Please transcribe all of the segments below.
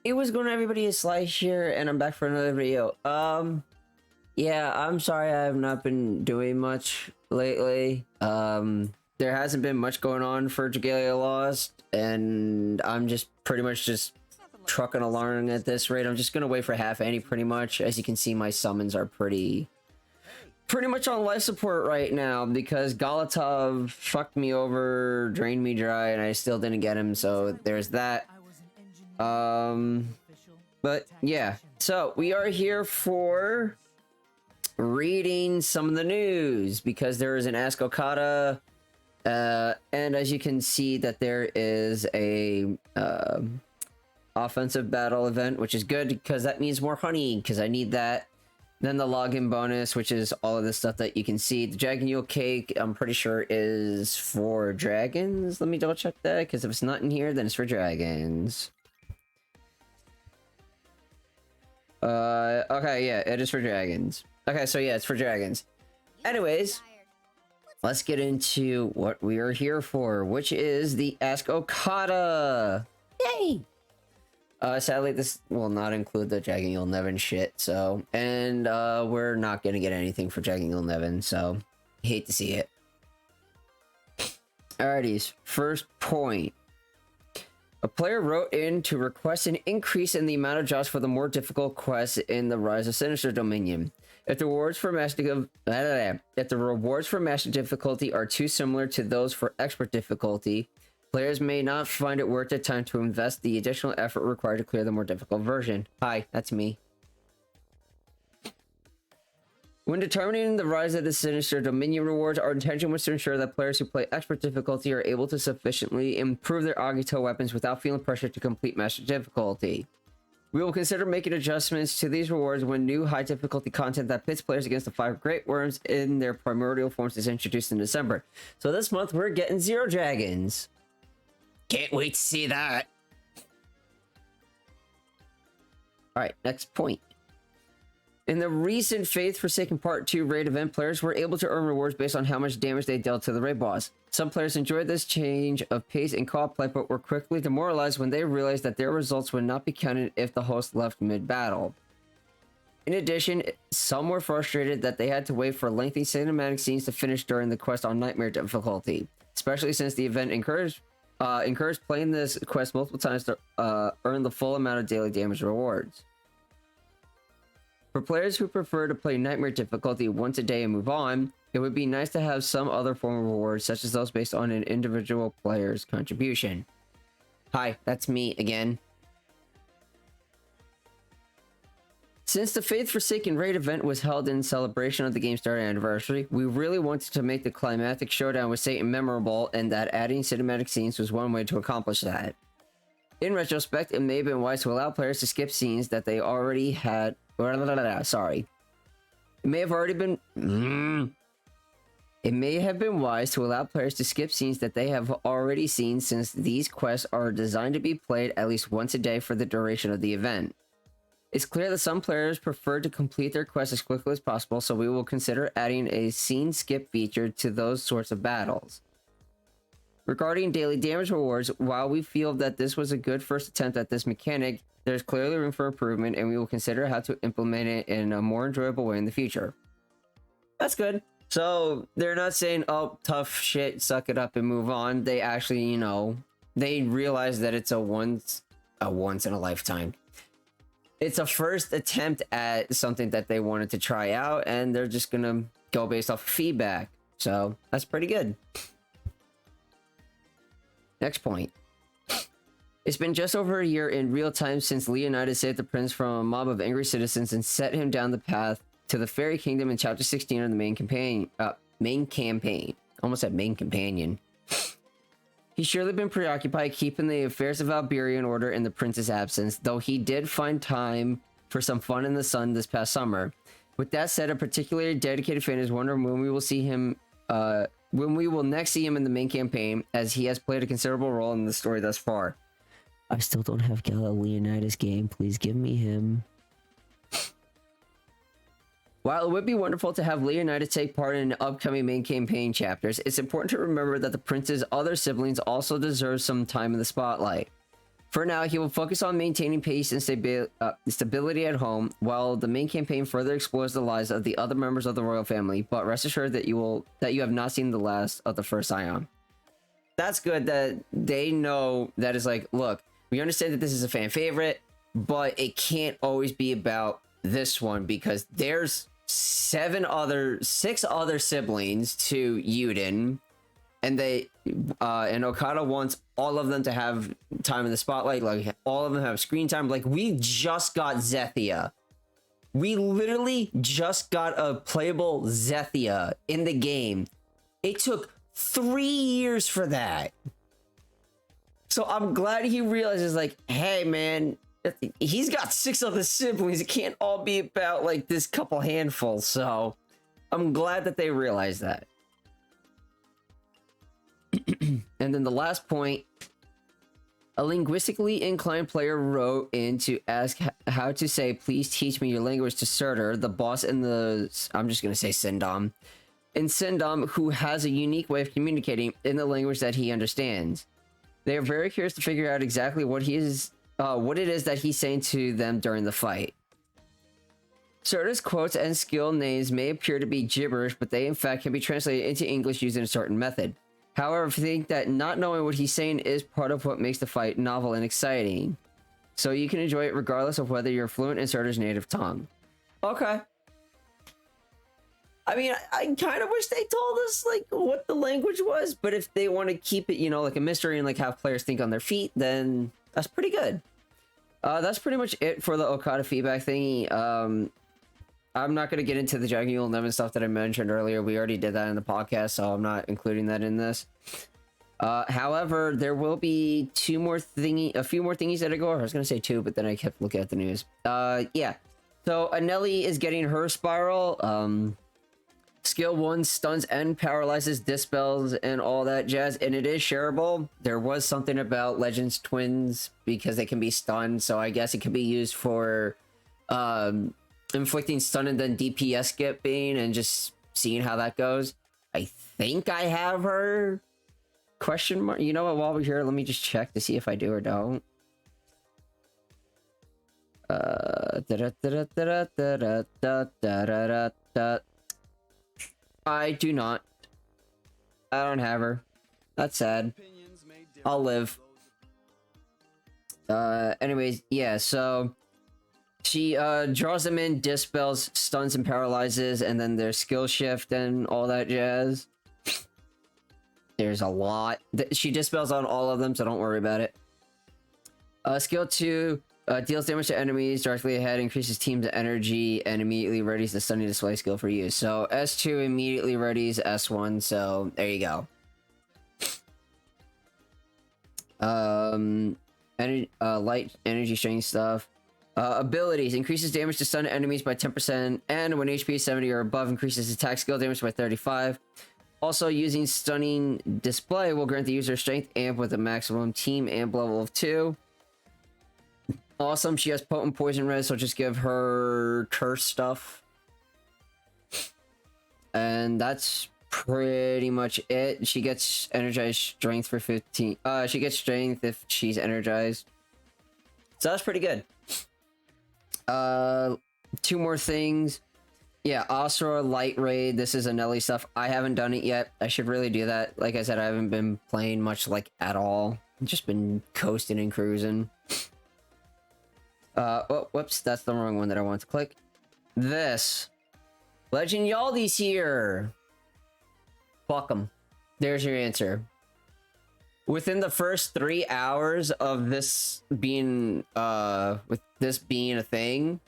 It was going on, everybody, is Slice here, and I'm back for another video. Yeah, I'm sorry I have not been doing much lately. There hasn't been much going on for Dragalia Lost, and I'm just pretty much just trucking along at this rate. I'm just gonna wait for half Annie, pretty much. As you can see, my summons are pretty much on life support right now because Galatov fucked me over, drained me dry, and I still didn't get him, so there's that. But yeah, so we are here for reading some of the news because there is an Ask OKADA, and as you can see that there is a offensive battle event, which is good because that means more honey, because I need that. Then the login bonus, which is all of this stuff that you can see. The Dragon Yule cake, I'm pretty sure, is for dragons. Let me double check that, because if it's not in here, then it's for dragons. Okay, yeah, it is for dragons. Okay, so yeah, it's for dragons. Anyways, let's get into what we are here for, which is the Ask OKADA. Yay! Sadly, this will not include the Dragon Yule Nevin shit, so... And, we're not gonna get anything for Dragon Yule Nevin, so... Hate to see it. Alrighties, first point. A player wrote in to request an increase in the amount of jobs for the more difficult quests in the Rise of Sinister Dominion. If the rewards for master difficulty are too similar to those for expert difficulty, players may not find it worth their time to invest the additional effort required to clear the more difficult version. Hi, that's me. When determining the Rise of the Sinister Dominion rewards, our intention was to ensure that players who play expert difficulty are able to sufficiently improve their Agito weapons without feeling pressure to complete master difficulty. We will consider making adjustments to these rewards when new high difficulty content that pits players against the 5 Great Worms in their primordial forms is introduced in December. So this month we're getting 0 dragons. Can't wait to see that. Alright, next point. In the recent Faith Forsaken Part 2 raid event, players were able to earn rewards based on how much damage they dealt to the raid boss. Some players enjoyed this change of pace and co-op play, but were quickly demoralized when they realized that their results would not be counted if the host left mid-battle. In addition, some were frustrated that they had to wait for lengthy cinematic scenes to finish during the quest on Nightmare difficulty, especially since the event encouraged playing this quest multiple times to earn the full amount of daily damage rewards. For players who prefer to play Nightmare difficulty once a day and move on, it would be nice to have some other form of rewards, such as those based on an individual player's contribution. Hi, that's me again. Since the Faith Forsaken raid event was held in celebration of the game's third anniversary, we really wanted to make the climactic showdown with Satan memorable, and that adding cinematic scenes was one way to accomplish that. In retrospect, it may have been wise to allow players to skip scenes that they already had. Sorry. It may have been wise to allow players to skip scenes that they have already seen, since these quests are designed to be played at least once a day for the duration of the event. It's clear that some players prefer to complete their quests as quickly as possible, so we will consider adding a scene skip feature to those sorts of battles. Regarding daily damage rewards, while we feel that this was a good first attempt at this mechanic, there's clearly room for improvement, and we will consider how to implement it in a more enjoyable way in the future. That's good. So they're not saying, oh, tough shit, suck it up and move on. They actually, you know, they realize that it's a once in a lifetime. It's a first attempt at something that they wanted to try out, and they're just gonna go based off feedback. So that's pretty good. Next point. It's been just over a year in real time since Leonidas saved the prince from a mob of angry citizens and set him down the path to the Fairy Kingdom in Chapter 16 of the main campaign. Almost said main companion. He's surely been preoccupied keeping the affairs of Alberia in order in the prince's absence, though he did find time for some fun in the sun this past summer. With that said, a particularly dedicated fan is wondering when we will see him, when we will next see him in the main campaign, as he has played a considerable role in the story thus far. I still don't have Leonidas game. Please give me him. While it would be wonderful to have Leonidas take part in upcoming main campaign chapters, it's important to remember that the prince's other siblings also deserve some time in the spotlight. For now, he will focus on maintaining pace and stability at home, while the main campaign further explores the lives of the other members of the royal family. But rest assured that you have not seen the last of the first Scion. That's good that they know that is like, look, we understand that this is a fan favorite, but it can't always be about this one because there's 6 other siblings to Yuden, and and Okada wants all of them to have time in the spotlight, like all of them have screen time. Like, we just got Zethia. We literally just got a playable Zethia in the game. It took 3 years for that. So I'm glad he realizes, like, hey man, he's got 6 other siblings. It can't all be about like this couple handfuls. So I'm glad that they realized that. And then the last point, a linguistically inclined player wrote in to ask how to say, please teach me your language to Surtur, the boss in the, I'm just going to say Sindom, who has a unique way of communicating in the language that he understands. They are very curious to figure out exactly what it is that he's saying to them during the fight. Surtur's quotes and skill names may appear to be gibberish, but they in fact can be translated into English using a certain method. However, I think that not knowing what he's saying is part of what makes the fight novel and exciting. So you can enjoy it regardless of whether you're fluent in Surtur's native tongue. Okay. I mean, I kind of wish they told us, like, what the language was, but if they want to keep it, you know, like a mystery and, like, have players think on their feet, then that's pretty good. That's pretty much it for the Okada feedback thingy. I'm not going to get into the Dragalia 11 stuff that I mentioned earlier. We already did that in the podcast, so I'm not including that in this. However, there will be a few more thingies that I go over. I was going to say 2, but then I kept looking at the news. Yeah. So, Anelli is getting her spiral. Skill 1 stuns and paralyzes, dispels, and all that jazz, and it is shareable. There was something about Legends Twins because they can be stunned, so I guess it can be used for inflicting stun and then DPS skipping and just seeing how that goes. I think I have her. Question mark. You know what? While we're here, let me just check to see if I do or don't. I do not. I don't have her. That's sad. I'll live. Anyways, yeah, so she draws them in, dispels, stuns, and paralyzes, and then there's skill shift and all that jazz. There's a lot. She dispels on all of them, so don't worry about it. Skill 2 deals damage to enemies directly ahead, increases team's energy, and immediately readies the stunning display skill for use. So S2 immediately readies S1, so there you go. Light energy strength stuff. Abilities increases damage to stun enemies by 10%, and when HP is 70 or above, increases attack skill damage by 35. Also, using stunning display will grant the user strength amp with a maximum team amp level of 2. Awesome, she has potent poison res, so just give her curse stuff. And that's pretty much it. She gets energized strength for 15. She gets strength if she's energized. So that's pretty good. 2 more things. Yeah, Asura Light Raid. This is Anelli stuff. I haven't done it yet. I should really do that. Like I said, I haven't been playing much, like, at all. I've just been coasting and cruising. Oh, whoops, that's the wrong one that I want to click. This. Legend Yaldi's here! Fuck 'em. There's your answer. Within the first 3 hours of this being, with this being a thing,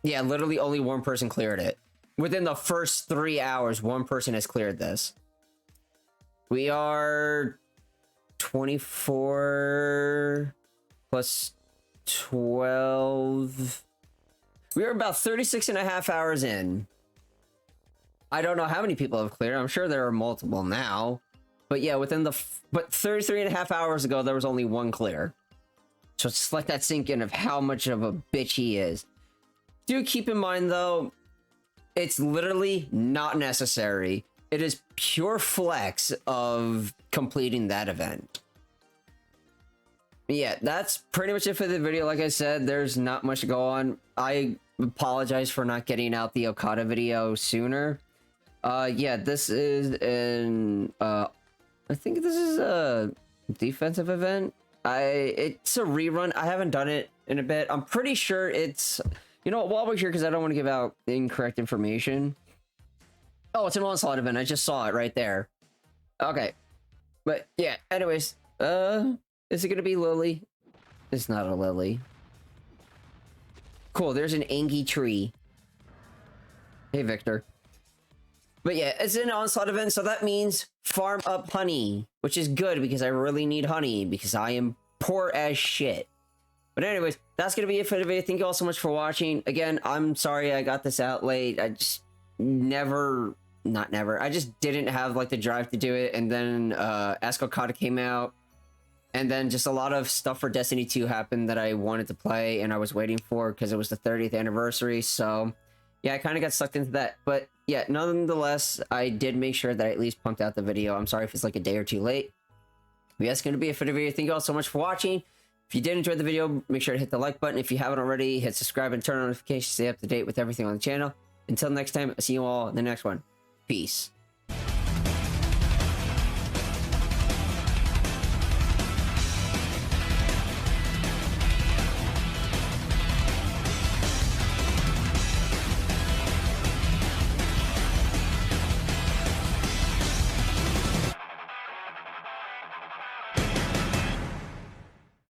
yeah, literally only 1 person cleared it. Within the first 3 hours, 1 person has cleared this. We are 24 plus 12. We are about 36.5 hours in. I don't know how many people have cleared. I'm sure there are multiple now. But yeah, but 33.5 hours ago, there was only 1 clear. So just let that sink in of how much of a bitch he is. Do keep in mind, though, it's literally not necessary. It is pure flex of completing that event. yeah, that's pretty much it for the video. Like I said, there's not much to go on. I apologize for not getting out the OKADA video sooner. Yeah, this is an I think this is a defensive event. It's a rerun. I haven't done it in a bit. I'm pretty sure it's, you know what, while we're here, because I don't want to give out incorrect information. Oh, it's an onslaught event. I just saw it right there. Okay. But yeah, anyways, is it gonna be Lily? It's not a Lily. Cool, there's an Angie tree. Hey, Victor. But yeah, it's an onslaught event, so that means farm up honey, which is good because I really need honey because I am poor as shit. But anyways, that's gonna be it for the video. Thank you all so much for watching. Again, I'm sorry I got this out late. I just I just didn't have like the drive to do it, and then Ask OKADA came out, and then just a lot of stuff for Destiny 2 happened that I wanted to play and I was waiting for because it was the 30th anniversary. So yeah, I kind of got sucked into that. But yeah, nonetheless, I did make sure that I at least pumped out the video. I'm sorry if it's like a day or two late. But yeah, that's going to be it for the video. Thank you all so much for watching. If you did enjoy the video, make sure to hit the like button. If you haven't already, hit subscribe and turn on notifications to stay up to date with everything on the channel. Until next time, I'll see you all in the next one. Peace.